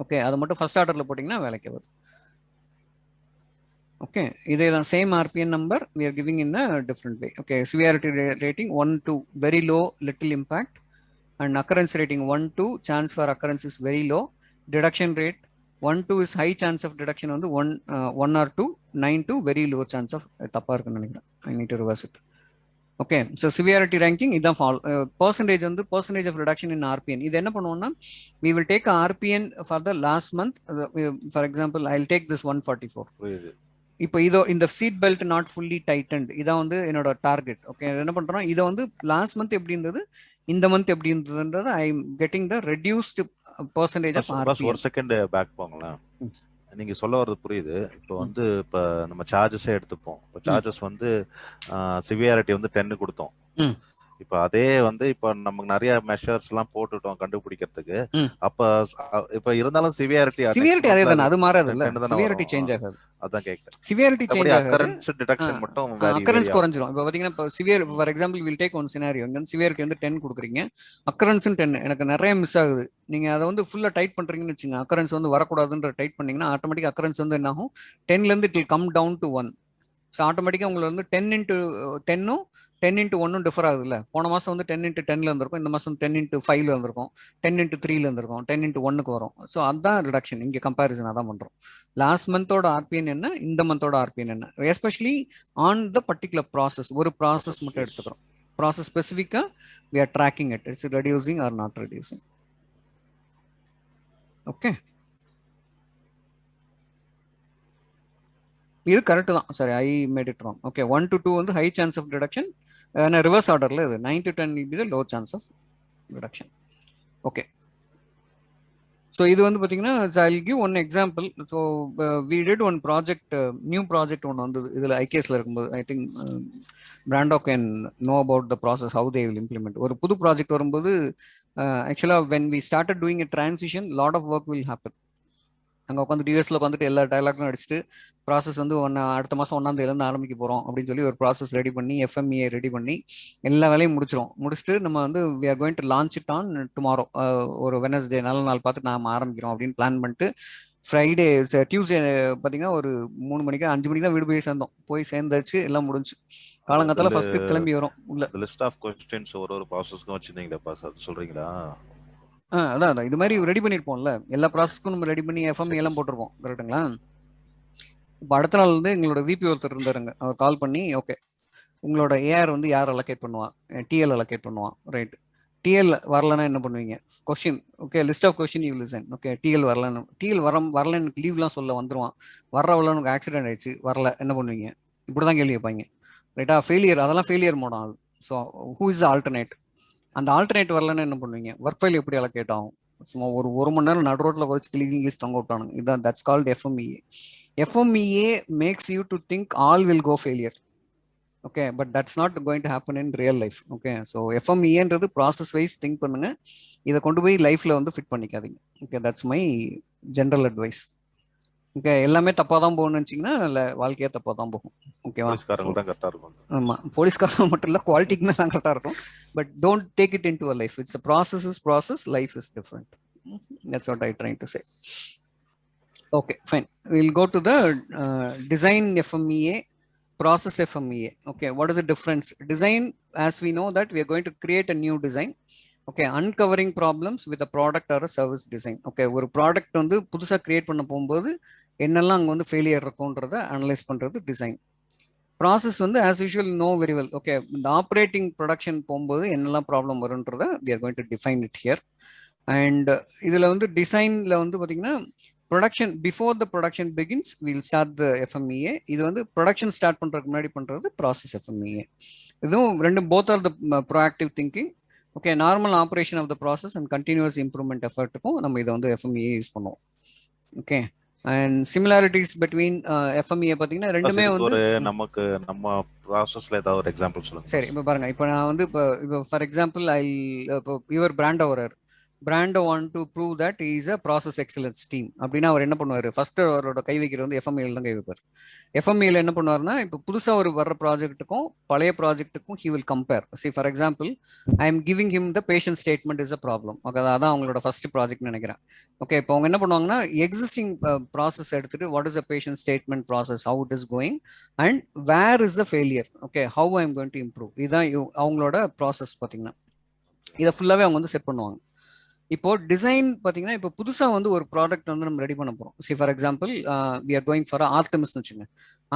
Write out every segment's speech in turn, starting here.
Okay, அது மட்டும் first ஆர்டர்ல போட்டிங்கன்னா வேலைக்கு வரும். ஓகே, இதே தான் same RPN number we are giving in a different way. Okay, severity rating 1 to very low, little impact, and occurrence rating 1 to chance for occurrence is very low. Deduction rate 1 to is high chance of deduction வந்து 1 or 2, 9 to very low chance of தப்பா இருக்குன்னு நினைக்கிறேன். I need to reverse it. Okay, so severity ranking இதான் percentage வந்து percentage of reduction in RPN. இது என்ன பண்ணுவோம்னா we will take RPN for the last month. For example I will take this 144. இப்போ இதோ இந்த seat belt not fully tightened, இதான் வந்து என்னோட டார்கெட். ஓகே, என்ன பண்றோம், இதை வந்து லாஸ்ட் மந்த் எப்படி இருந்தது, இந்த மந்த் எப்படி இருந்ததுன்றது I am getting the reduced percentage of RPN. ஒரு செகண்ட் பேக் போங்களேன். நீங்க சொல்ல வர்றது புரியுது. இப்போ வந்து இப்ப நம்ம சார்ஜஸே எடுத்துப்போம். இப்போ சார்ஜஸ் வந்து சிவியாரிட்டி வந்து 10 கொடுத்தோம். இப்ப அதே வந்து இப்ப நமக்கு நிறைய மெஷர்ஸ் எல்லாம் போட்டுட்டோம் கண்டுபிடிக்கிறதுக்கு. அப்ப இப்ப இருந்தாலும் சிவியாரிட்டி அதே தானே, அது மாறாது இல்ல, சிவியாரிட்டி சேஞ்ச் ஆகாது. அதான் கேக்குறேன். சிவியாரிட்டி சேஞ்ச் ஆகாது, அக்கரன்ஸ் டிடெக்ஷன் மட்டும் அக்கரன்ஸ் குறைஞ்சிரும். இப்போ பாத்தீங்கன்னா இப்போ severe for example will take one scenario, இங்க சிவியாரிட்டி வந்து 10 கொடுக்குறீங்க, அக்கரன்ஸ் 10, எனக்கு நிறைய மிஸ் ஆகுது. நீங்க அதை வந்து ஃபுல்லா டைட் பண்றீங்கன்னு வச்சுங்க, அக்கரன்ஸ் வந்து வரக்கூடாதுன்ற டைட் பண்ணீங்கன்னா ஆட்டோமேட்டிக் அக்கரன்ஸ் வந்து என்ன ஆகும், 10ல இருந்து it will come down to 1. So ஆட்டோமேட்டிக்காக உங்களுக்கு வந்து 10 into 1 டிஃபர் ஆகுது இல்லை. போன மாதம் வந்து 10 into 10ல இருந்திருக்கும், இந்த மாதம் 10 into 5ல இருந்திருக்கும், 10 into 3ல இருந்திருக்கும், 10 into 1க்கு வரும். ஸோ அதுதான் ரிடக்ஷன். இங்கே கம்பேரிசன் அதான் பண்ணுறோம். லாஸ்ட் மந்தோட ஆர்பிஎன் என்ன, இந்த மந்தோட ஆர்பிஎன் என்ன, especially on the particular process. ஒரு ப்ராசஸ் மட்டும் எடுத்துக்கிறோம், ப்ராசஸ் ஸ்பெசிஃபிக்காக we are tracking it, it's reducing or not reducing. Okay, இது கரெக்ட் தான். சரி, I made it wrong. Okay, 1 to 2 வந்து high chance of detection, reverse ஆர்டர்ல இது 9 to 10 will be the low chance of reduction. Okay, so இது வந்து பார்த்தீங்கன்னா I give one example. So we did one project, new project ஒன்று வந்தது இதில் ஐகேஸில் இருக்கும்போது. ஐ திங்க் பிராண்டோ can know about the process, how they will implement. ஒரு புது ப்ராஜெக்ட் வரும்போது ஆக்சுவலாக when we started doing a transition, lot of work will happen. அங்கே உட்காந்து டிஎஸ்ல உட்காந்துட்டு எல்லா டைலாக்டும் அடிச்சுட்டு ப்ராசஸ் வந்து அடுத்த மாதம் 1ஆம் தேதியிலேருந்து ஆரம்பிக்க போகிறோம் அப்படின்னு சொல்லி ஒரு ப்ராசஸ் ரெடி பண்ணி எஃப்எம்இஏ ரெடி பண்ணி எல்லா வேலையும் முடிச்சுட்டு நம்ம வந்து we are going to launch it on tomorrow, ஒரு வெனஸ்டே நல்ல நாள் பார்த்து நாம் ஆரம்பிக்கிறோம் அப்படின்னு பிளான் பண்ணிட்டு ஃப்ரைடே டியூஸ்டே பார்த்தீங்கன்னா ஒரு 3 மணிக்கு 5 மணிக்கு தான் வீடு போய் சேர்ந்தோம். போய் சேர்ந்தாச்சு, எல்லாம் முடிஞ்சு காலங்காத்தால ஃபர்ஸ்ட் கிளம்பி வரும். உள்ள லிஸ்ட் ஆஃப் क्वेश्चंस ஒரு ப்ராசஸ்க்கு வச்சிருந்தீங்களா பாஸ், அது சொல்றீங்களா? அதான் இது மாதிரி ரெடி பண்ணிருப்போம்ல, எல்லா ப்ராசஸ்க்கும் நம்ம ரெடி பண்ணி எஃப்எம்இ எல்லாம் போட்டிருப்போம், கரெக்டுங்களா? இப்போ அடுத்த நாள் வந்து எங்களோட விபி ஒருத்தர் இருந்தாருங்க, அவர் கால் பண்ணி ஓகே உங்களோட ஏஆர் வந்து யார் அலோகேட் பண்ணுவான், டிஎல் அலோகேட் பண்ணுவான், ரைட். டிஎல் வரலன்னா என்ன பண்ணுவீங்க, question okay list of question you listen. Okay, TL வரலன்னு, டிஎல் வரல எனக்கு லீவ்லாம் சொல்ல வந்துருவான், வரவள்ள எனக்கு ஆக்சிடென்ட் ஆயிடுச்சு வரல என்ன பண்ணுவீங்க, இப்படிதான் கேள்வி வைப்பாங்க, ரைட்டா? ஃபெயிலியர், அதெல்லாம் ஃபெயிலியர் மோட் ஆகும். ஸோ ஹூ இஸ் ஆல்டர்னேட், அந்த ஆல்டர்னேட் வரலன்னு என்ன பண்ணுவீங்க, ஒர்க் ஃபைல் எப்படி அலோகேட் ஆகும்? சும்மா ஒரு மணி நேரம் நடு ரோட்டில் குறைச்சி கிளிக் தொங்க விட்டானுங்க. இதுதான் that's called FMEA. FMEA makes you to think all will go failure. Okay, but that's not going to happen in real life. Okay, so எஃப்எம்இஏன்றது ப்ராசஸ் வைஸ் திங்க் பண்ணுங்க, இதை கொண்டு போய் லைஃப்ல வந்து ஃபிட் பண்ணிக்காதீங்க. Okay, that's my general advice. Okay, எல்லாமே தப்பா தான் போகணும்னு நினச்சிங்கன்னா இல்லை, வாழ்க்கையே தப்பா தான் போகும். ஓகேவா? ஆமா, போலீஸ்காரங்க மட்டும் இல்லை, குவாலிட்டிக்குமே தான் கரெக்டாக இருக்கும். But don't take it in to a life. It's a process is process, life is different. That's what I trying to say. Okay, fine. We'll go to the design FMEA, process FMEA. Okay, what is the difference? Design, as we know that we are going to create a new design. Okay, uncovering problems with a product or a service design. Okay, ஒரு product வந்து புதுசாக create பண்ண போகும்போது என்னெல்லாம் அங்கே வந்து failure இருக்கும்ன்றதை analyse பண்ணுறது டிசைன். ப்ராசஸ் வந்து as usual no very well. Okay, இந்த ஆப்ரேட்டிங் ப்ரொடக்ஷன் போகும்போது என்னெல்லாம் ப்ராப்ளம் வரும்ன்றதை we are going to define it here. And இதில் வந்து டிசைனில் வந்து பார்த்தீங்கன்னா production, before the production begins will start the FMEA. இது வந்து ப்ரொடக்ஷன் ஸ்டார்ட் பண்ணுறதுக்கு முன்னாடி பண்ணுறது ப்ராசஸ் எஃப்எம்இஏ. இதுவும் ரெண்டும் both are the proactive thinking. Okay, normal operation of the process and continuous improvement எஃபர்ட்டுக்கும் நம்ம இதை வந்து எஃப்எம்இஏ யூஸ் பண்ணுவோம். Okay, and similarities between FMEA பார்த்தீங்கன்னா ரெண்டுமே வந்து நமக்கு நம்ம ப்ராசஸ்ல ஏதாவது ஒரு எக்ஸாம்பிள் சொல்லுங்க. சரி, இப்போ பாருங்க, இப்போ நான் வந்து இப்போ ஃபார் எக்ஸாம்பிள் இப்போ your brand owner Brando want to prove that he is a process excellence team அப்படின்னா அவர் என்ன பண்ணுவாரு, ஃபர்ஸ்ட் அவரோட கை வைக்கிறது வந்து எஃப்எம்இல தான் கை வைப்பார். எஃப்எம்இல என்ன பண்ணுவாருன்னா, இப்போ புதுசா ஒரு வர்ற ப்ராஜெக்ட்டுக்கும் பழைய ப்ராஜெக்ட்டுக்கும் he will compare. See for example, I am giving him the patient statement is a problem. Okay, அதான் அவங்களோட ஃபர்ஸ்ட் ப்ராஜெக்ட் நினைக்கிறேன். ஓகே, இப்போ அவங்க என்ன பண்ணுவாங்கன்னா, எக்ஸிஸ்டிங் ப்ராசஸ் எடுத்துட்டு what is the patient statement process, how it is going and where is the failure, okay, how I am going to improve. இதான் அவங்களோட ப்ராசஸ் பார்த்தீங்கன்னா இதை ஃபுல்லாவே அவங்க வந்து செட் பண்ணுவாங்க. இப்போ டிசைன் பார்த்தீங்கன்னா, இப்போ புதுசாக வந்து ஒரு ப்ராடக்ட் வந்து நம்ம ரெடி பண்ண போகிறோம். See for example we are going for ஆர்டமிஸ்னு வச்சுங்க.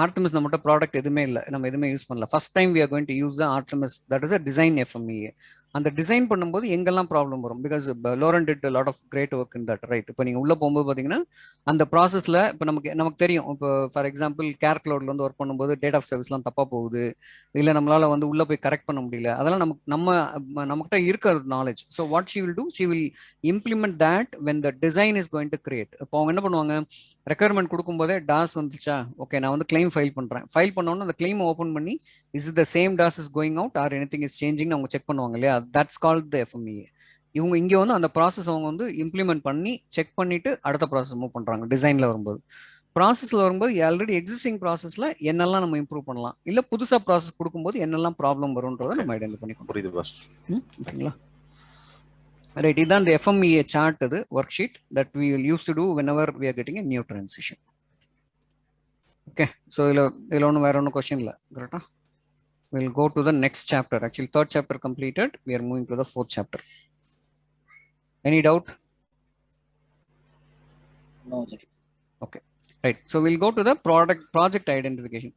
ஆர்டமிஸ் நம்மகிட்ட ப்ராடக்ட் எதுவுமே இல்லை, நம்ம எதுவுமே யூஸ் பண்ணல. First time we are going to use the Artemis, that is a design FMEA. அந்த டிசைன் பண்ணும்போது எங்கெல்லாம் ப்ராப்ளம் வரும், because Lauren did lot of great work in that, right? இப்போ நீங்கள் உள்ளே போகும்போது பார்த்தீங்கன்னா அந்த ப்ராசஸில் இப்போ நமக்கு தெரியும். இப்போ ஃபார் எக்ஸாம்பிள் கேர் கிளவுட்ல வந்து ஒர்க் பண்ணும்போது டேட் ஆஃப் சர்வீஸ்லாம் தப்பாக போகுது, இல்லை நம்மளால வந்து உள்ளே போய் கரெக்ட் பண்ண முடியல. அதெல்லாம் நம்மகிட்ட இருக்க knowledge. So what she will do, she will implement that when the design is going to create. இப்போ அவங்க என்ன பண்ணுவாங்க, ரெக்யர்மெண்ட் கொடுக்கும்போதே டாஸ் வந்துச்சா, ஓகே நான் வந்து கிளைம் ஃபைல் பண்ணுறேன். ஃபைல் பண்ணோன்னு அந்த கிளைம் ஓப்பன் பண்ணி இஸ் த சேம் டாஸ் is going out or anything is changing அவங்க செக் பண்ணுவாங்க இல்லையா? That's called the FMEA. இவங்க இங்கே வந்து அந்த ப்ராசஸ் அவங்க வந்து இம்ப்ளிமெண்ட் பண்ணி செக் பண்ணிட்டு அடுத்த ப்ராசஸ் மூவ் பண்ணுறாங்க. டிசைனில் வரும்போது, ப்ராசஸில் வரும்போது ஆல்ரெடி எக்ஸிஸ்டிங் ப்ராசஸில் என்னெல்லாம் நம்ம இம்ப்ரூவ் பண்ணலாம், இல்லை புதுசாக ப்ராசஸ் கொடுக்கும்போது என்னெல்லாம் ப்ராப்ளம் வரும்ன்றதை நம்ம ஐடென்டிஃபை பண்ணிக்கணும். புரியுது ஓகேங்களா? ரைட், இதுதான் இந்த எஃப்எம்இஏ சார்ட், இது work sheet that we will use to do whenever we are getting a new transition. Okay, so இதில் ஒன்றும் வேற ஒன்றும் கொஸ்டின் இல்லை, கரெக்டா? We'll go to the next chapter. Actually, third chapter completed. We are moving to the fourth chapter. Any doubt? No, sir. Okay, right. So we'll go to the project identification.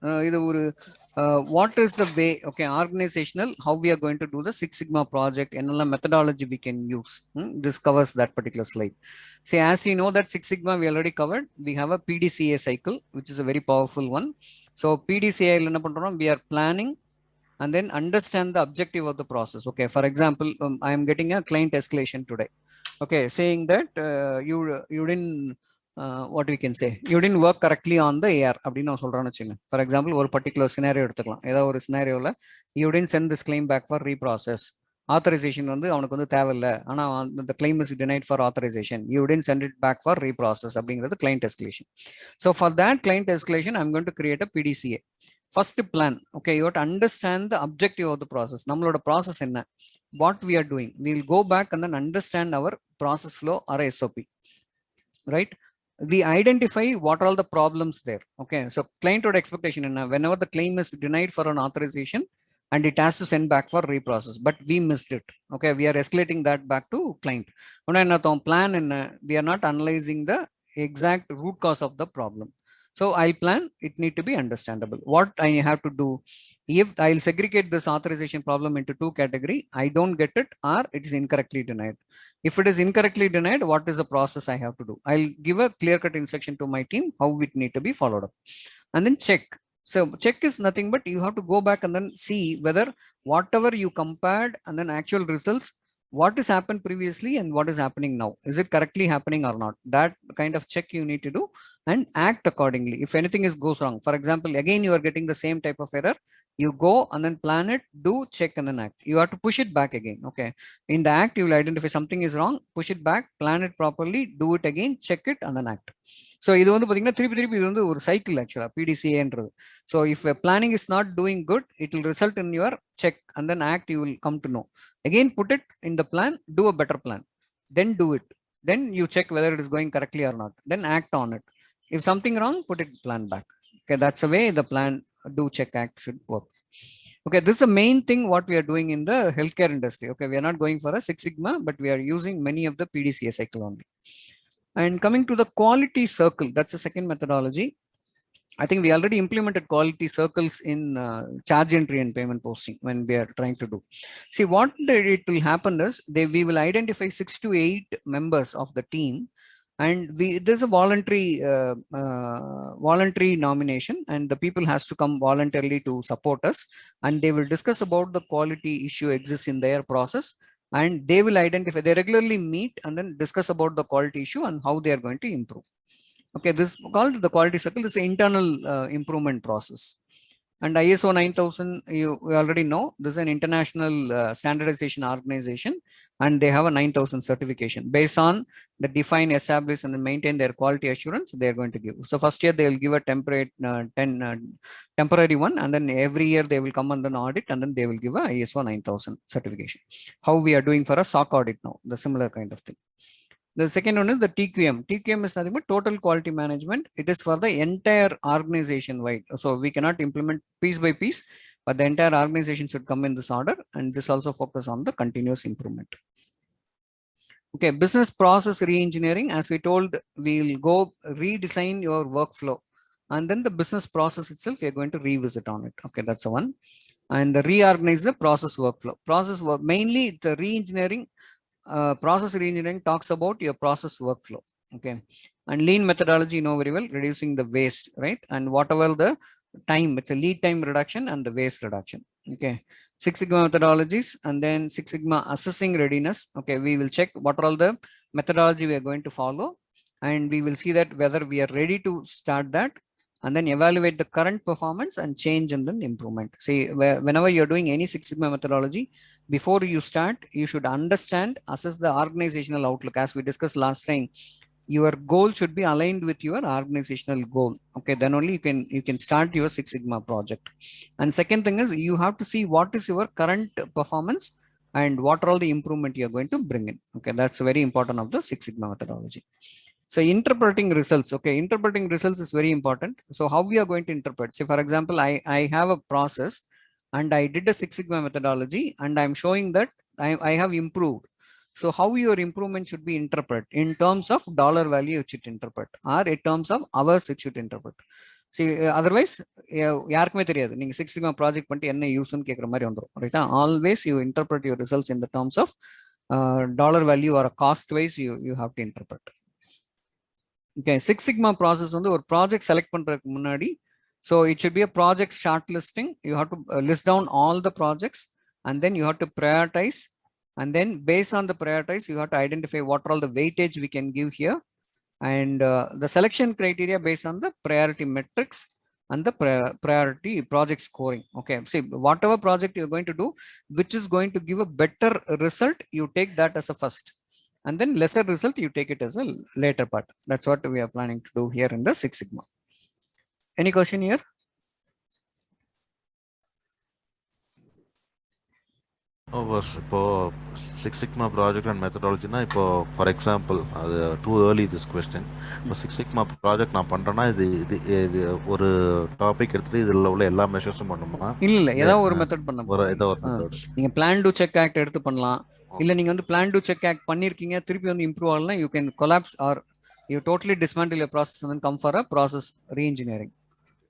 What is the way? Okay, organizational. How we are going to do the Six Sigma project? And methodology we can use. This covers that particular slide. See, as you know that Six Sigma we already covered. We have a PDCA cycle, which is a very powerful one. So PDCA we are planning and then understand the objective of the process. Okay, for example, I am getting a client escalation today. Okay, saying that you didn't what we can say, you didn't work correctly on the AR அப்படினு சொல்றானு வெச்சுங்க. For example, ஒரு particular scenario எடுத்துக்கலாம். ஏதோ ஒரு scenarioல you didn't send this claim back for reprocess. Authorization வந்து அவனுக்கு வந்து தேவையில்லை, ஆனா the claim is denied for authorization. You didn't send it back for reprocess அப்படிங்கிறது client escalation. So for that client escalation, I'm going to create a PDCA. First plan, okay, you have to understand the objective of the process. நம்மளோட process என்ன, what we are doing. We will go back and then understand our process flow or SOP, right? We identify what are all the problems there. Okay, so client or expectation enna, whenever the claim is denied for an authorization and it has to send back for reprocess, but we missed it. Okay, we are escalating that back to client. Plan enna, we are not analyzing the exact root cause of the problem. So I'll plan, it need to be understandable. What I have to do, if I'll segregate this authorization problem into two categories, I don't get it or it is incorrectly denied. If it is incorrectly denied, what is the process I have to do? I'll give a clear-cut instruction to my team how it need to be followed up. And then check. So check is nothing but you have to go back and then see whether whatever you compared and then actual results, what has happened previously and what is happening now, is it correctly happening or not? That kind of check you need to do and act accordingly. If anything goes wrong, for example, again you are getting the same type of error, you go and then plan it, do, check and then act. You have to push it back again. Okay, in the act you will identify something is wrong, push it back, plan it properly, do it again, check it and then act. So இது வந்து பாத்தீங்கன்னா திருப்பி இது வந்து ஒரு cycle ஆக்சுவலா PDCAன்றது. So if planning is not doing good, it will result in your check and then act, you will come to know. Again put it in the plan, do a better plan, then do it, then you check whether it is going correctly or not, then act on it. If something wrong, put it plan back. Okay, that's the way the plan, do, check, act should work. Okay, this is the main thing what we are doing in the healthcare industry. Okay, we are not going for a Six Sigma, but we are using many of the PDCA cycle only. And coming to the quality circle, that's the second methodology. I think we already implemented quality circles in charge entry and payment posting when we are trying to do. See, what it will happen is we will identify 6 to 8 members of the team, and there's a voluntary nomination, and the people has to come voluntarily to support us, and they will discuss about the quality issue exists in their process, and they will identify, they regularly meet and then discuss about the quality issue and how they are going to improve. Okay, this is called the quality circle. This is an internal improvement process. And ISO 9000, you already know, this is an international standardization organization, and they have a 9000 certification based on the define, establish, and maintain their quality assurance. They are going to give. So first year they will give a temporary temporary one, and then every year they will come under an audit, and then they will give a ISO 9000 certification. How we are doing for a SOC audit now, the similar kind of thing. The second one is the TQM. TQM is nothing but total quality management. It is for the entire organization wide. So we cannot implement piece by piece, but the entire organization should come in this order. And this also focus on the continuous improvement. Okay, business process re-engineering. As we told, we'll go redesign your workflow. And then the business process itself, you're going to revisit on it. Okay, that's the one. And reorganize the process workflow. Process work, mainly the re-engineering. Process reengineering talks about your process workflow. Okay, and lean methodology, you know very well, reducing the waste, right? And whatever the time, it's a lead time reduction and the waste reduction. Okay, Six Sigma methodologies, and then Six Sigma assessing readiness. Okay, we will check what are all the methodology we are going to follow, and we will see that whether we are ready to start that, and then evaluate the current performance and change and then improvement. See, whenever you're doing any Six Sigma methodology, before you start, you should understand, assess the organizational outlook. As we discussed last time, your goal should be aligned with your organizational goal. Okay, then only you can start your Six Sigma project. And second thing is, you have to see what is your current performance and what are all the improvement you are going to bring in. Okay, that's very important of the Six Sigma methodology. So interpreting results. Okay, interpreting results is very important. So how we are going to interpret? Say, for example, I have a process and I did a Six Sigma methodology and I'm showing that I have improved. So how your improvement should be interpreted in terms of dollar value, it should interpret, or in terms of hours, it should interpret. See, otherwise, யாருக்குமே தெரியாது நீங்க Six Sigma project பண்ணிட்டு என்ன யூஸ்னு கேட்குற மாதிரி வந்துடும், ரைட்டா? Always you interpret your results in the terms of dollar value or cost wise you have to interpret. Okay, Six Sigma process வந்து ஒரு ப்ராஜெக்ட் செலக்ட் பண்றதுக்கு முன்னாடி, so it should be a project start listing. You have to list down all the projects, and then you have to prioritize, and then based on the prioritize, you have to identify what are all the weightage we can give here, and the selection criteria based on the priority metrics and the priority project scoring. Okay, see, whatever project you're going to do which is going to give a better result, you take that as a first, and then lesser result you take it as a later part. That's what we are planning to do here in the Six Sigma. Any question here? இப்போ Six Sigma project and மெத்தடாலஜினா, இப்போ for example, அது too early this question. இப்போ Six Sigma project நான் பண்றேன்னா, இது ஒரு topic எடுத்துட்டு இதுல உள்ள எல்லா மெஷர்ஸும் பண்ணுமா? இல்ல, ஏதாவது ஒரு மெத்தட் பண்ண போறோம். நீங்க பிளான் டு செக் ஆக்ட் எடுத்து பண்ணலாம். இல்ல நீங்க வந்து பிளான் டு செக் ஆக்ட் பண்ணிருக்கீங்க, திருப்பி வந்து இம்ப்ரூவ் ஆகலனா, you can collapse or you totally dismantle your process and then come for a process re-engineering.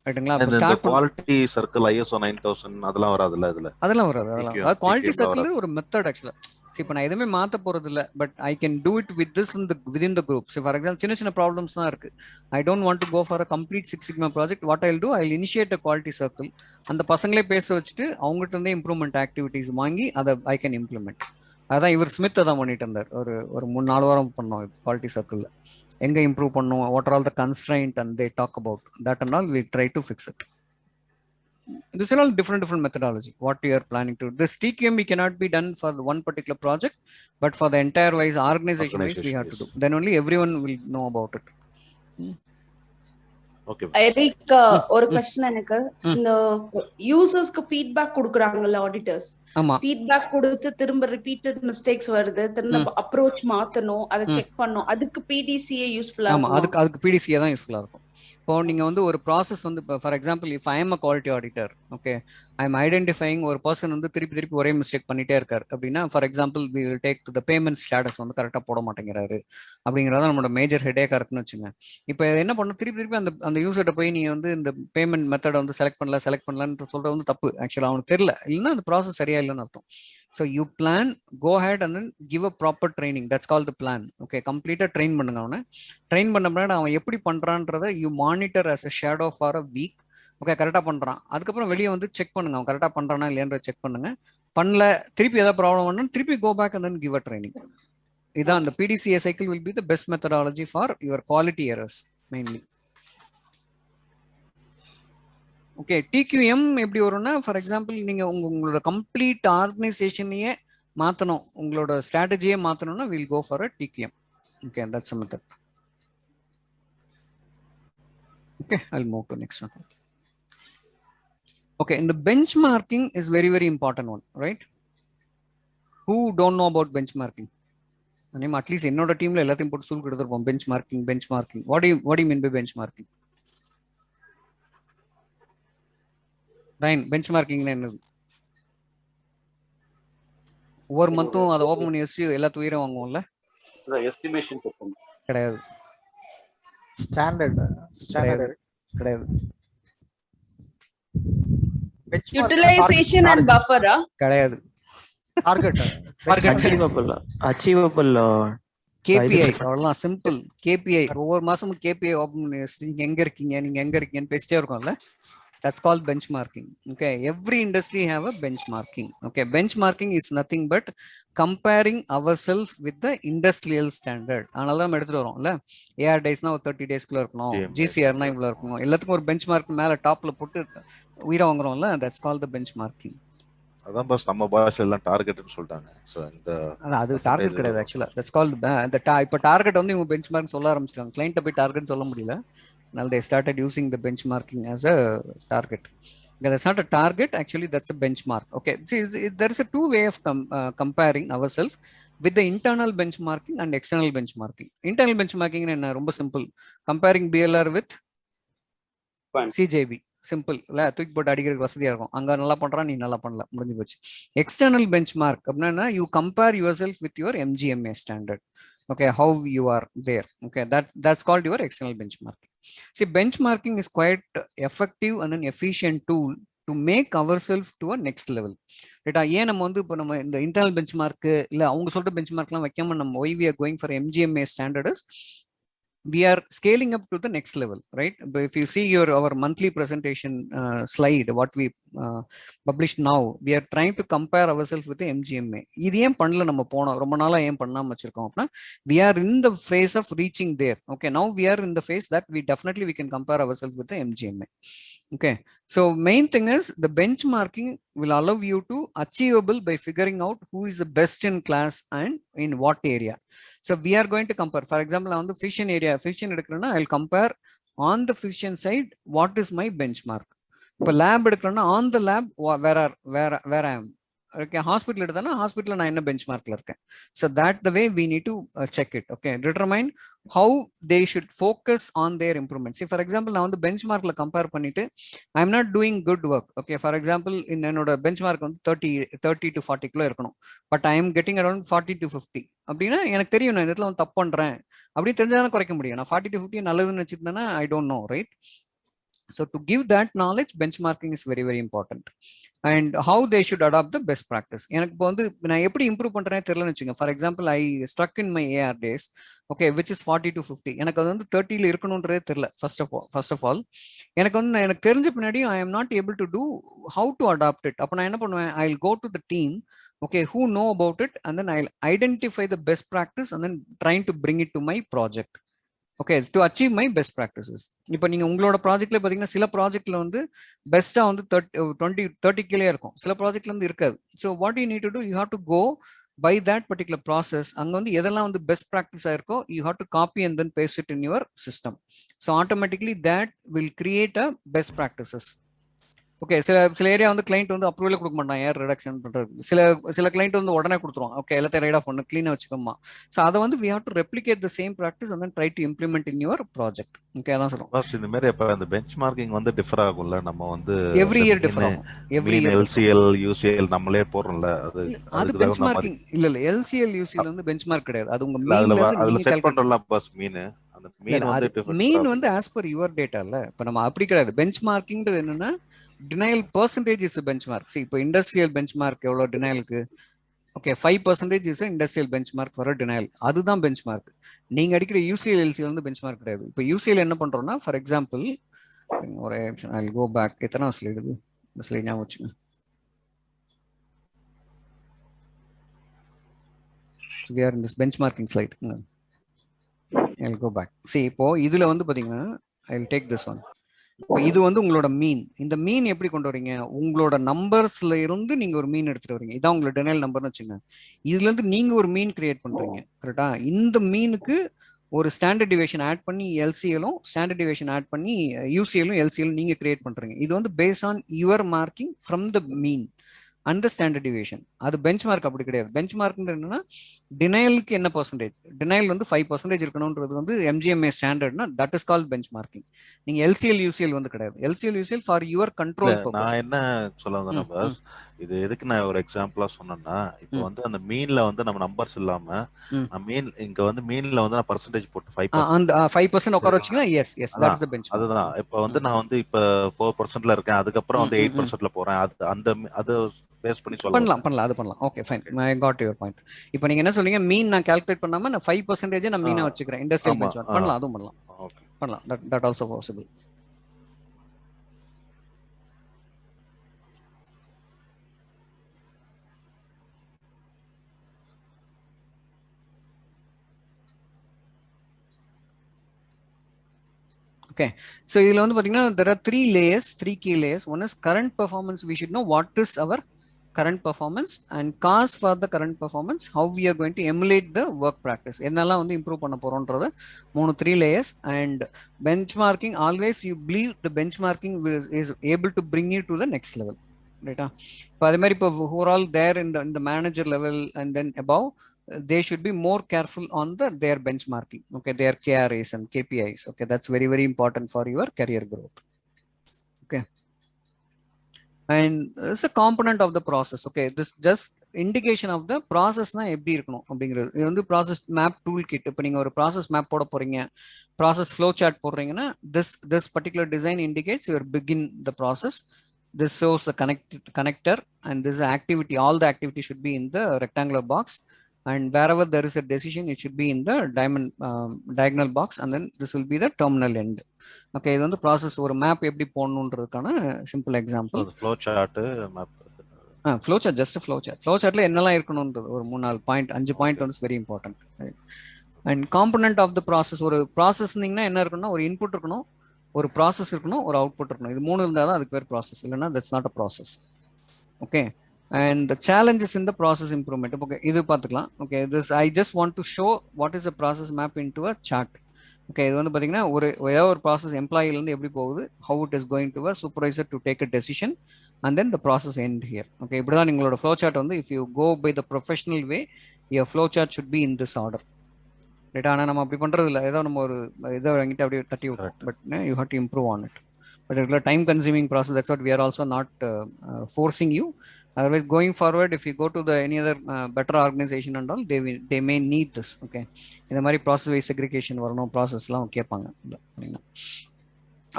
ரைட்டுங்களா? அப்ப ஸ்டார்ட் குவாலிட்டி சர்க்கிள் ISO 9000 அதெல்லாம் வராதுல்ல இதுல? அதெல்லாம் வராது. அது குவாலிட்டி சர்க்கிள் ஒரு மெத்தட் ஆக்சுவலா. இப்போ நான் எதுவுமே மாத்த போறது இல்ல, but I can do it with this in the within the group. For example, சின்ன சின்ன ப்ராப்ளம்ஸ் தான் இருக்கு. I don't want to go for a complete Six Sigma project. What I will do, I will initiate a quality circle. அந்த பசங்களே பேச வச்சுட்டு அவங்ககிட்ட இருந்தே இம்ப்ரூவ்மெண்ட் ஆக்டிவிட்டிஸ் வாங்கி அதை ஐ கேன் இம்ப்ளிமெண்ட். அதான் இவர் ஸ்மித் தான் பண்ணிட்டு இருந்தார். ஒரு 3-4 வாரம் பண்ணோம் குவாலிட்டி சர்க்கிள்ல. எங்க இம்ப்ரூவ் பண்ணுவோம், what are all the constraint and they talk about that and all we try to fix it. These are all different methodology what you are planning to. This TQM we cannot be done for one particular project, but for the entire wise organization wise we have to do. Then only everyone will know about it. Okay. Eric, ஒரு question எனக்கு, இந்த யூசர்ஸ்க்கு feedback கொடுக்கறாங்கல auditors, feedback கொடுத்து திரும்ப repeated mistakes வருது, திரும்ப approach மாத்தணும், அதை check பண்ணனும், அதுக்கு PDCA யூஸ்ஃபுல்லா இருக்கும். ஆமா, அதுக்கு PDCA தான் யூஸ்ஃபுல்லா இருக்கும். இப்போ நீங்க வந்து ஒரு ப்ராசஸ் வந்து, for example, if I am a quality auditor, okay, I am identifying ஒரு பர்சன் வந்து திருப்பி ஒரே மிஸ்டேக் பண்ணிட்டே இருக்காரு அப்படின்னா, for example we will take the payment status வந்து கரெக்டாக போட மாட்டேங்கிறாரு அப்படிங்கிறத நம்மளோட மேஜர் ஹெடேக்கா இருக்குன்னு வச்சுங்க. இப்போ என்ன பண்ணணும், திருப்பி அந்த யூசர்கிட்ட போய் நீ வந்து இந்த பேமெண்ட் மெத்தடை வந்து செலக்ட் பண்ணலான்னு சொல்றது வந்து தப்பு. ஆக்சுவலாக அவனுக்கு தெரியல, இல்லைன்னா அந்த ப்ராசஸ் சரியா இல்லைன்னு அர்த்தம். So you plan, go ahead and then give a proper training. That's called the plan. Okay, complete a train பண்ணுங்க. அவனை ட்ரெயின் பண்ண பின்னாடி அவன் எப்படி பண்றான்றத you monitor as a shadow for a week. Okay, கரெக்டாக பண்ணுறான். அதுக்கப்புறம் வெளியே வந்து செக் பண்ணுங்க, அவன் கரெக்டாக பண்ணுறானா இல்லையன்ற செக் பண்ணுங்க. பண்ணல, திருப்பி ஏதாவது ப்ராப்ளம் பண்ணணும், திருப்பி go back and then give a training. இதான் அந்த PDCA cycle will be the best methodology for your quality errors mainly. Okay, TQM எப்படி வரும்னா, ஃபார் எக்ஸாம்பிள் நீங்க உங்களோட கம்ப்ளீட் ஆர்கனைசேஷனையே மாத்தணும், உங்களோட ஸ்ட்ராட்டஜியே மாத்தணும்னா will go for a TQM. Okay, that's a method. Okay, I'll move to next one. Okay, and the benchmarking is very, very important one, right? Who don't know about benchmarking? Name at least என்னோட டீம்ல எல்லாத்தையும் போட்டு சொல்லி கொடுத்துருப்போம் benchmarking. What do you mean by benchmarking? Ryan, benchmarking என்னது? ஒவ்வொரு மந்த்தும் அதை open பண்ணி வச்சு எல்லா துயரம் வாங்குவோம்ல, எஸ்டிமேஷன் கிடையாது. ஸ்டாண்டர்ட் கிடையாது. Utilization and buffer கிடையாது. டார்கெட் அச்சீவபிள் KPI அவ்வளவுதான், சிம்பிள். KPI ஒவ்வொரு மாசமும் KPI ஓபன் பண்ணி வச்சு நீங்க எங்க இருக்கீங்கன்னு பேசிட்டே இருக்கோம்ல, that's called benchmarking. Okay, every industry have a benchmarking. Okay, benchmarking is nothing but comparing ourselves with the industrial standard. அதனால தான் நம்ம எடுத்துட்டு வரோம்ல, AR daysனா ஒரு 30 daysக்குள்ள இருக்கணும், GCRனா இவ்வளவு இருக்கணும், எல்லாத்துக்கும் ஒரு பெஞ்ச்மார்க் மேல டாப்ல போட்டு உயிரை வாங்குறோம்ல, that's called the benchmarking. அதான் பாஸ் நம்ம பாஸ் எல்லாம் டார்கெட்னு சொல்லிட்டாங்க. சோ இந்த அது டார்கெட் கிடையாது ஆக்சுவலா, that's called இப்ப டார்கெட் வந்து இவங்க பெஞ்ச்மார்க் சொல்ல ஆரம்பிச்சிட்டாங்க, கிளையன்ட்ட போய் டார்கெட் சொல்ல முடியல. Now they started using the benchmarking as a target. That's not a target, actually that's a benchmark. Okay, see, there is a two way of comparing ourselves with the internal benchmarking and external benchmarking. Internal benchmarking is ரொம்ப simple, comparing BLR with CJB. Simple இல்ல, தூக்கி போட்டு அடிக்கிறதுக்கு வசதியா இருக்கும். அங்க நல்லா பண்றா, நீ நல்லா பண்ணல, முடிஞ்சு போச்சு. எக்ஸ்டர்னல் பெஞ்ச்மார்க் அப்படின்னா you compare your self with your MGMA standard. Okay, how you are there. Okay, that's called your external benchmarking. See, benchmarking is quite effective and an efficient tool to make ourselves to a next level. Right? ஏன் நம்ம வந்து இப்போ நம்ம இந்த internal benchmark இல்ல அவங்க சொல்ற பெஞ்ச்மார்க்லாம் வைக்காம நம்ம why we are going for MGMA standard is we are scaling up to the next level, right? But if you see our monthly presentation slide, what we published now, we are trying to compare ourselves with the MGMA. இது ஏன் பண்ணல, நம்ம போனோம் ரொம்ப நாளா ஏன் பண்ணாம வச்சிருக்கோம் அப்படின்னா, we are in the phase of reaching there. Okay, now we are in the phase that we definitely can compare ourselves with the MGMA. Okay, so main thing is the benchmarking will allow you to achievable by figuring out who is the best in class and in what area. So we are going to compare, for example, on the fission area, fission எடுக்கிறேன்னா I'll compare on the fission side what is my benchmark. இப்போ lab எடுக்கிறேன்னா on the lab where I am. Okay, hospital எடுத்தேன்னா hospital நான் என்ன benchmarkல இருக்கேன். So that the way we need to check it. Okay, determine how they should focus on their improvement. See, for example, நான் வந்து benchmarkல compare பண்ணிட்டு I am not doing good work. Okay, for example, என்னோட benchmark வந்து 30 to 40 kilo இருக்கணும், but I am getting around 40 to 50. அப்படின்னா எனக்கு தெரியும் நான் இந்த இடத்துல வந்து தப்பு பண்றேன், அப்படி தெரிஞ்சாதான் குறைக்க முடியும். நான் 40 to 50 நல்லதுன்னு வச்சிருந்தேன்னா I don't know, right? So to give that knowledge, benchmarking is very, very important. And how they should adopt the best practice. எனக்கு இப்போ வந்து நான் எப்படி இம்ப்ரூவ் பண்றேன்னு தெரியலன்னு வச்சுங்க. For example I struck in my AR days, okay, which is 40 to 50. எனக்கு அது வந்து 30ல இருக்கணும்ன்றதே தெரியல. First of all எனக்கு வந்து எனக்கு தெரிஞ்ச பின்னாடி I am not able to do how to adopt it. அப்போ நான் என்ன பண்ணுவேன், I'll go to the team, okay, who know about it, and then I'll identify the best practice and then trying to bring it to my project. Okay, to achieve my best practices. இப்போ நீங்க உங்களோட ப்ராஜெக்ட்ல பாத்தீங்கன்னா சில ப்ராஜெக்ட்ல வந்து பெஸ்டா வந்து 30 கிலோ இருக்கும், சில ப்ராஜெக்ட்ல வந்து இருக்காது. So what you need to do, you have to go by that particular process. அங்க வந்து எதெல்லாம் வந்து பெஸ்ட் ப்ராக்டிஸா இருக்கோ you have to copy and then paste it in your system. So automatically that will create a best practices. Okay, சில area வந்து client வந்து அப்ரூவலே கொடுக்க மாட்டான் ஏர் ரிடக்ஷன் பண்றது. சில கிளைண்ட் வந்து உடனே கொடுத்துருவோம், ஓகே எல்லாத்தையும் ரைட் ஆஃப் பண்ணு, கிளீனா வச்சுக்கோமா. ஸோ அதை வந்து we have to replicate the same practice and then try to implement in your project. Okay, அதான் சொல்றோம். பாஸ் இந்த மாதிரி அப்ப அந்த பெஞ்ச்மார்க்கிங் வந்து டிஃபர் ஆகும்ல, நம்ம வந்து எவ்ரி இயர் டிஃபர் ஆகும். எவ்ரி இயர் LCL UCL நம்மளே போறோம்ல, அது பெஞ்ச்மார்க்கிங் இல்ல. LCL UCL வந்து பெஞ்ச்மார்க் கிடையாது, அது உங்க அதுல செட் பண்றோம்ல பாஸ் மீன். அந்த மீன் வந்து as per your data இல்ல. இப்ப நம்ம அப்படி கிடையாது. பெஞ்ச்மார்க்கிங்ன்றது என்னன்னா denial percentage is a benchmark. See, இப்போ இண்டஸ்ட்ரியல் பெஞ்ச்மார்க் எவ்வளவு டினையலுக்கு, okay 5% is industrial benchmark for denial, அதுதான் பெஞ்ச்மார்க். நீங்க அடிக்கிற UCL LCL வந்து பெஞ்ச்மார்க் கிடையாது. இப்போ UCL என்ன பண்றோம்னா, ஃபார் எக்ஸாம்பிள் ஒரு I'll go back, எத்தனை ஸ்லைடு இது, இந்த ஸ்லைட் ஞாபகம் வச்சுங்க. We are in this benchmarking slide. I'll go back. See, இப்போ இதுல வந்து பாத்தீங்கன்னா I'll take this one. இது வந்து உங்களோட மீன். இந்த மீன் எப்படி கொண்டு வரீங்க? உங்களோட நம்பர்ஸ்ல இருந்து நீங்க ஒரு மீன் எடுத்துட்டு வரீங்க. இதான் உங்களோட டெனைல் நம்பர்னு வச்சுங்க. இதுல இருந்து நீங்க ஒரு மீன் கிரியேட் பண்றீங்க, கரெக்டா? இந்த மீனுக்கு ஒரு ஸ்டாண்டர்ட் டிவியேஷன் ஆட் பண்ணி எல்சிஎலும் ஸ்டாண்டர்ட் டிவியேஷன் ஆட் பண்ணி யூசிஎலும் எல்சிஎலும் நீங்க கிரியேட் பண்றீங்க. இது வந்து based on your marking from the mean அந்த ஸ்டாண்டர்ட் டிவியேஷன். அது பெஞ்ச் மார்க் அப்படி கிடையாது. பெஞ்ச் மார்க் என்னன்னா டினையலுக்கு என்ன பர்சன்டேஜ், டினையல் வந்து 5% இருக்கணும்ன்றது வந்து எம்ஜிஎம்ஏ ஸ்டாண்டர்ட்னா that is called bench marking. நீங்க எல்சிஎல் யூசிஎல் வந்து கிடையாது. LCL UCL for your control purpose. நான் என்ன சொல்ல வந்தேன்னா பஸ், இது எதுக்கு நான் ஒரு எக்ஸாம்பிளா சொன்னேன்னா, இப்போ வந்து அந்த மீன்ல வந்து நம்ம நம்பர்ஸ் இல்லாம மீன் இங்க வந்து மீன்ல வந்து நான் பர்சன்டேஜ் போட்டு 5% அந்த 5% உட்கார வச்சீங்கன்னா yes yes that is the bench. அதுதான். இப்போ வந்து நான் வந்து இப்போ 4%ல இருக்கேன், அதுக்கப்புறம் வந்து 8%ல போறேன். அது பேஸ் பண்ணி பண்ணலாம் அது பண்ணலாம். Okay fine, I got your point. இப்போ நீங்க என்ன சொல்றீங்க, மீன் நான் கால்குலேட் பண்ணாம நான் 5% நான் மீனா வச்சுக்கிறேன் இண்டஸ்ட்ரியல் பெஞ்ச் மார்க் பண்ணலாம். அதுவும் பண்ணலாம். That also possible. Okay, so இதுல வந்து பாத்தீங்கன்னா there are three key layers. One is current performance. We should know what is our current performance, and cause for the current performance, how we are going to emulate the work practice. என்னெல்லாம் வந்து improve பண்ண போறோம்ன்றது 3 layers. And benchmarking, always you believe the benchmarking is able to bring you to the next level, right? இப்போ அதே மாதிரி இப்போ who are all there in the manager level and then above, they should be more careful on their benchmarking, okay, their KRAs and KPIs. Okay, that's very very important for your career growth. Okay, and it's a component of the process. Okay, this just indication of the process na எப்படி இருக்கணும் அப்படிங்கிறது. இது வந்து process map tool kit. இப்போ நீங்க ஒரு process map போட போறீங்க, process flow chart போடுறீங்கன்னா this particular design indicates your begin the process. This shows the connector, and this activity, all the activity should be in the rectangular box, and wherever there is a decision it should be in the diagonal box, and then this will be the terminal end. Okay, இது வந்து process ஒரு map எப்படி போடணும்ன்றதுக்கான simple example. flow chart map. flow chart, just a flow chart. Flow chartல என்னெல்லாம் இருக்கணும்ன்றது ஒரு 3-4 point 5 point வந்து very important. And component of the process, ஒரு process நீங்கன்னா என்ன இருக்கணும்னா ஒரு input இருக்கணும், ஒரு process இருக்கணும், ஒரு output இருக்கணும். இது மூணு இருந்தா தான் அதுக்கு பேர் process. இல்லைன்னா that's not a process. Okay, and the challenges in the process improvement. Okay, இது பார்த்துக்கலாம். Okay, this I just want to show what is a process map into a chart. Okay, இது வந்து பாத்தீங்கன்னா ஒரு process employee இருந்து எப்படி போகுது, how it is going to a supervisor to take a decision, and then the process end here. Okay, இப்படிதான் நீங்களோட flow chart வந்து if you go by the professional way, your flow chart should be in this order. Right? ஆனா நம்ம அப்படி பண்றது இல்லை. ஏதோ நம்ம ஒரு இதை வாங்கிட்டு அப்படியே தட்டி விட்டோம். But you have to improve on it. But it's a time consuming process. That's what we are also not forcing you. Otherwise, going forward, if you go to any other better organization and all, they may need this. Okay, இந்த மாதிரி process wise segregation வரணும், processலாம் கேட்பாங்க.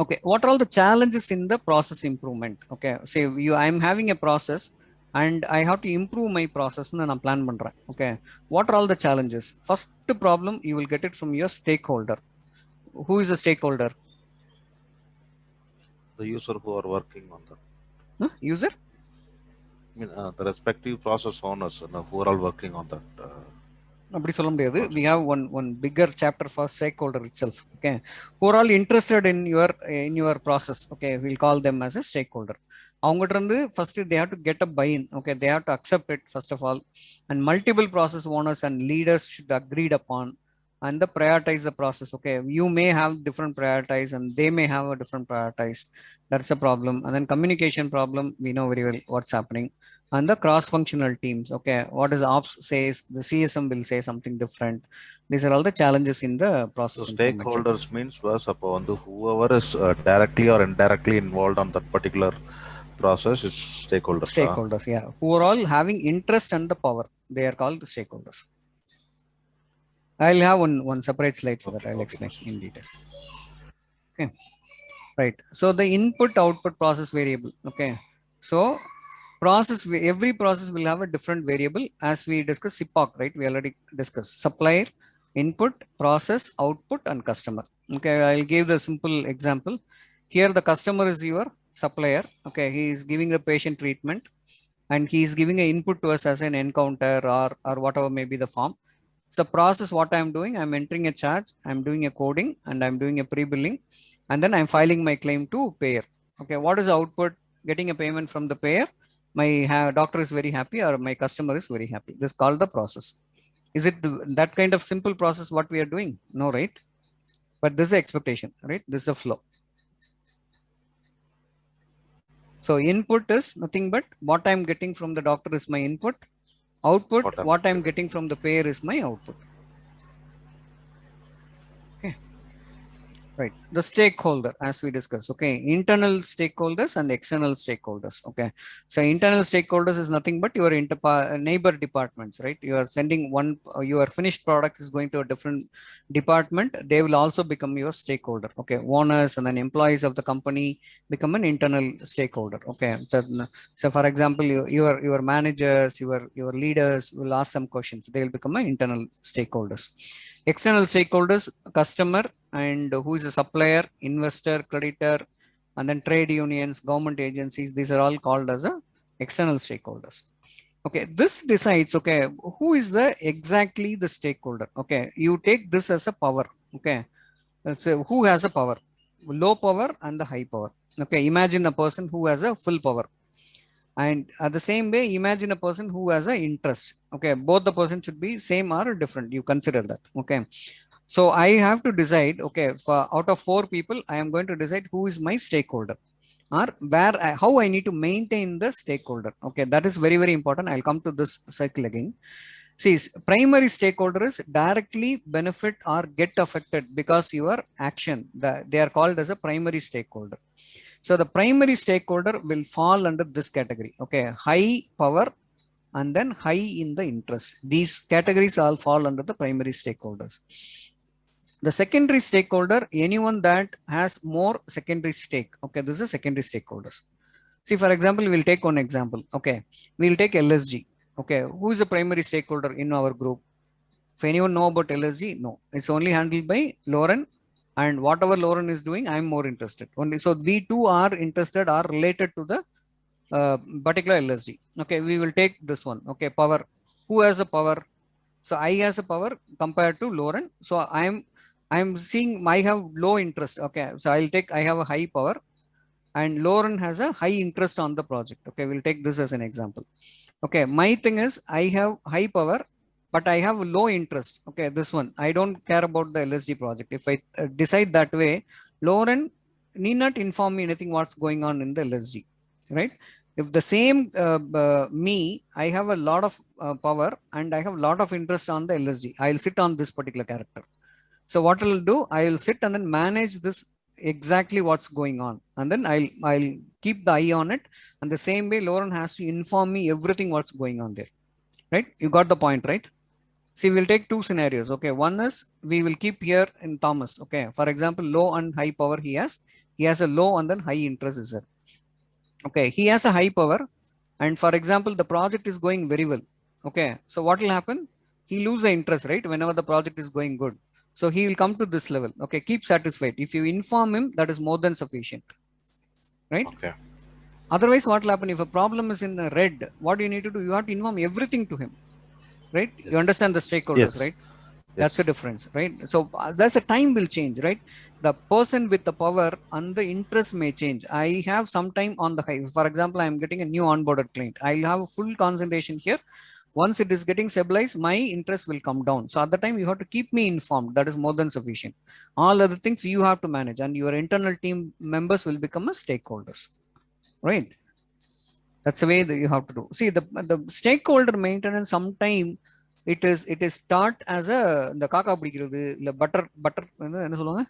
Okay, what are all the challenges in the process improvement? Okay, say I'm having a process and I have to improve my process ன்னு நான் plan பண்றேன். Okay, what are all the challenges? First problem, you will get it from your stakeholder. Who is a stakeholder? The user who are working on that. User? I mean, the respective process owners who are all working on that. அப்படி சொல்ல முடியாது. We have one bigger chapter for stakeholder itself. Okay, who are all interested in your process. Okay, we'll call them as a stakeholder. அவங்ககிட்ட இருந்து first they have to get a buy-in. Okay, they have to accept it first of all, and multiple process owners and leaders should agreed upon and the prioritize the process. Okay, you may have different prioritize and they may have a different prioritize. That's a problem. And then communication problem, we know very well what's happening. And the cross-functional teams. Okay, what is ops says, the CSM will say something different. These are all the challenges in the process. So stakeholders means was upon whoever is directly or indirectly involved on that particular process is stakeholders. Stakeholders, yeah, who are all having interest and the power. They are called stakeholders. I'll have one separate slide for that. I'll explain in detail. Okay, right. So the input output process variable. Okay, so every process will have a different variable as we discussed SIPOC, right? We already discussed supplier, input, process, output, and customer. Okay, I'll give the simple example. Here the customer is your supplier. Okay, he is giving the patient treatment and he is giving an input to us as an encounter or whatever may be the form. So process, what I'm doing, I'm entering a charge, I'm doing a coding, and I'm doing a pre-billing, and then I'm filing my claim to payer. Okay, what is the output? Getting a payment from the payer. My doctor is very happy, or my customer is very happy. This is called the process. Is it that kind of simple process what we are doing? No, right? But this is expectation, right? This is a flow. So input is nothing but what I'm getting from the doctor is my input. Output, what I'm getting from the payer is my output. Okay. Right. The stakeholder, as we discussed. Okay. Internal stakeholders and external stakeholders. Okay. So internal stakeholders is nothing but your neighbor departments, right? You are sending one, your finished product is going to a different department. They will also become your stakeholder. Okay. Owners and then employees of the company become an internal stakeholder. Okay. So for example, your managers, your leaders will ask some questions. They will become an internal stakeholders. External stakeholders, customer, and who is a supplier, investor, creditor, and then trade unions, government agencies. These are all called as a external stakeholders. Okay, this decides, okay, who is the exactly the stakeholder. Okay, you take this as a power. Okay, so who has a power? Low power and the high power. Okay, imagine a person who has a full power. And at the same way, imagine a person who has an interest. Okay, both the person should be same or different. You consider that. Okay, so I have to decide. Okay, for out of 4 people, I am going to decide who is my stakeholder, or how I need to maintain the stakeholder. Okay, that is very, very important. I'll come to this cycle again. See, primary stakeholders directly benefit or get affected because your action. They are called as a primary stakeholder. So the primary stakeholder will fall under this category. Okay, high power and then high in the interest. These categories all fall under the primary stakeholders. The secondary stakeholder, anyone that has more secondary stake. Okay, this is secondary stakeholders. See, for example, we'll take one example. Okay, we'll take LSG. Okay, who is a primary stakeholder in our group? If anyone know about LSG, no, it's only handled by Lauren. And whatever Lauren is doing, I'm more interested. Only so we two are interested or related to the particular LSD. Okay, we will take this one. Okay, power. Who has a power? So I has a power compared to Lauren. So I'm seeing I have low interest. Okay, so I'll take I have a high power, and Lauren has a high interest on the project. Okay, we'll take this as an example. Okay, my thing is I have high power, but I have low interest. Okay, this one, I don't care about the LSD project. If I decide that way, Lauren need not inform me anything what's going on in the LSD, right? If the same me, I have a lot of power and I have a lot of interest on the LSD, I'll sit on this particular character. So what I'll do, I'll sit and then manage this exactly what's going on, and then I'll keep the eye on it. And the same way, Lauren has to inform me everything what's going on there, right? You got the point, right? See, we'll take 2 scenarios. Okay, one is we will keep here in Thomas. Okay, for example, low and high power he has a low and then high interest is there. Okay, he has a high power, and for example, the project is going very well. Okay, so what will happen? He lose the interest, right? Whenever the project is going good, so he will come to this level. Okay, keep satisfied. If you inform him, that is more than sufficient, right? Okay. Otherwise, what will happen if a problem is in red? What do you need to do? You have to inform everything to him, right? Yes. You understand the stakeholders, Yes. right? That's the difference, right? So that's a time will change, right? The person with the power and the interest may change. I have some time on the high. For example, I'm getting a new onboarded client. I'll have full concentration here. Once it is getting stabilized, my interest will come down. So at the time, you have to keep me informed. That is more than sufficient. All other things you have to manage, and your internal team members will become a stakeholders, right? That's the way that you have to do. See, the stakeholder maintenance, sometime it is taught as a the kaka பிடிக்கிறது இல்ல butter என்ன சொல்லுவாங்க?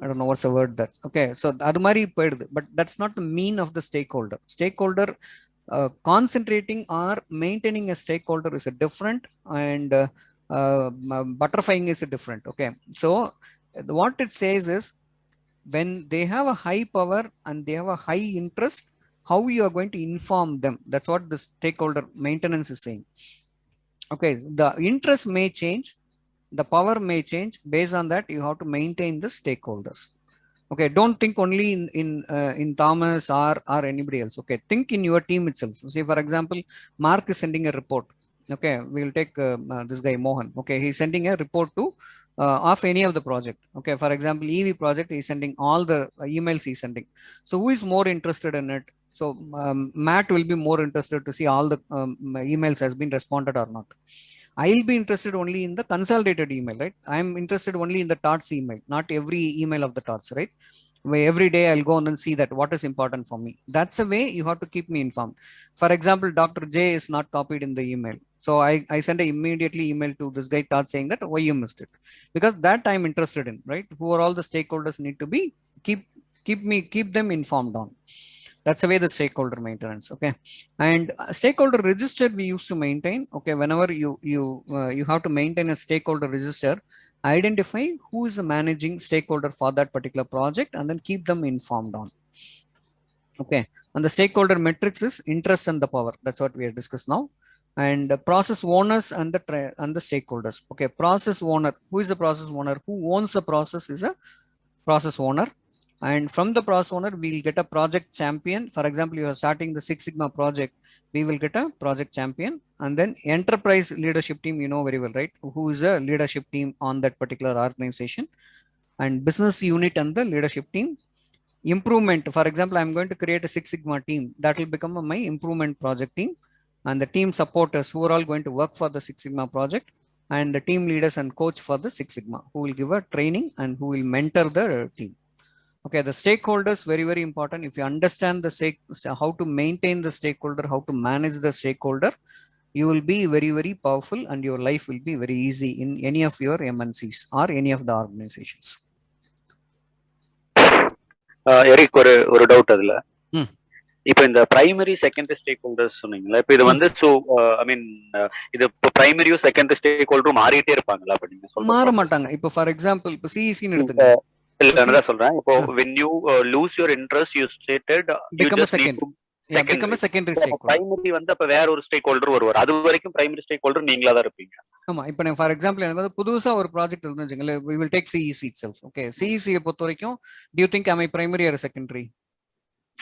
I don't know what's the word that. Okay, so அது மாதிரி போயிடுது. But that's not the mean of the stakeholder. Stakeholder concentrating or maintaining a stakeholder is a different, and butterflying is a different. Okay, so what it says is when they have a high power and they have a high interest, how you are going to inform them. That's what the stakeholder maintenance is saying. Okay, the interest may change, the power may change. Based on that, you have to maintain the stakeholders. Okay, don't think only in Thomas or anybody else. Okay, think in your team itself. Say, for example, Mark is sending a report. Okay, we'll take this guy Mohan. Okay, he's sending a report to of any of the project. Okay, for example, EV project is sending all the emails he's sending. So who is more interested in it? So Matt will be more interested to see all the emails has been responded or not. I'll be interested only in the consolidated email, right? I'm interested only in the TOTS email, not every email of the TOTS, right? Where every day I'll go and see that what is important for me. That's a way you have to keep me informed. For example, Dr. J is not copied in the email. So I send a immediately email to this guy TOTS saying that why you missed it. Because that I'm interested in, right? Who are all the stakeholders need to be, keep them informed on. That's the way the stakeholder maintenance. Okay, and stakeholder register we used to maintain. Okay, whenever you have to maintain a stakeholder register, identify who is the managing stakeholder for that particular project and then keep them informed on. Okay, and the stakeholder metrics is interest and the power. That's what we have discussed now. And process owners and the stakeholders. Okay, process owner. Who is the process owner? Who owns the process is a process owner. And from the process owner, we'll get a project champion. For example, you are starting the Six Sigma project, we will get a project champion. And then enterprise leadership team, you know very well, right? Who is a leadership team on that particular organization. And business unit and the leadership team. Improvement, for example, I'm going to create a Six Sigma team. That will become my improvement project team. And the team supporters who are all going to work for the Six Sigma project. And the team leaders and coach for the Six Sigma, who will give a training and who will mentor the team. Okay, the stakeholders, very, very important. If you understand how to maintain the stakeholder, how to manage the stakeholder, you will be very, very powerful and your life will be very easy in any of your MNCs or any of the organizations. Eric ஒரு doubt அதுல. இப்போ இந்த primary secondary stack holders சொன்னீங்களா, இப்போ இது வந்து so I மீன் இது இப்போ பிரைமரியும் செகண்டரி ஸ்டேக் ஹோல்டரும் மாறிட்டே இருப்பாங்களா? அப்ப நீங்க சொல்ல மாற மாட்டாங்க. இப்போ ஃபார் எக்ஸாம்பிள் இப்போ சிஇசின்னு எடுத்துங்க. இல்ல நான் சொல்றேன், இப்போ when you lose your interest you stated you become a just second. Yeah, become a secondary stakeholder. Primary வந்து அப்ப வேற ஒரு ஸ்டேக் ஹோல்டர் வருவார். அது வரைக்கும் பிரைமரி ஸ்டேக் ஹோல்டர் நீங்களா தான் இருப்பீங்க. ஆமா, இப்போ நான் ஃபார் எக்ஸாம்பிள் எனக்கு வந்து புதுசா ஒரு ப்ராஜெக்ட் இருக்குன்னு வச்சுங்களேன், we will take CEC itself. Okay, CEC பொறுத்த வரைக்கும் do you think am I primary or secondary?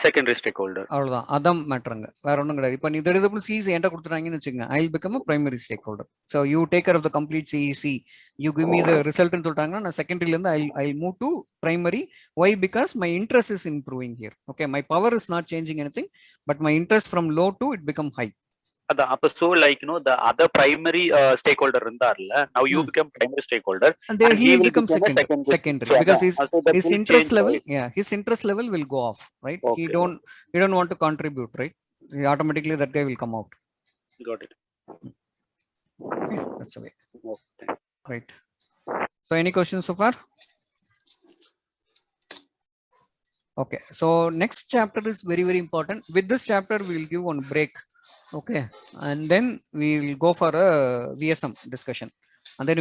Secondary stakeholder. அவ்வளவுதான், அதான் மேட்டருங்க, வேற ஒன்றும் கிடையாது. இப்போ நீ இது சிஇசி என்கிட்ட கொடுத்துட்டாங்கன்னு வச்சுங்க, I will become primary stake holder. So you take care of the complete CEC, you give me the ரிசல்ட்னு சொல்லிட்டாங்கன்னா நான் செகண்டரியிலேருந்து I move to primary. Why? Because my interest is improving here. Okay, my power is not changing anything, but my interest from low to it become high. அதான் அப்ப so like you know the other primary stake holder இருந்தார்ல, now you become primary stake holder and then he will become secondary because his interest level, his interest level will go off, right? Okay. He don't want to contribute, right? Automatically that guy will come out. Got it. Okay, that's the way. Okay. Right. So any questions so far? Okay, so next chapter is very, very important. With this chapter we will give one break. Okay, and then we will go for a VSM discussion, and then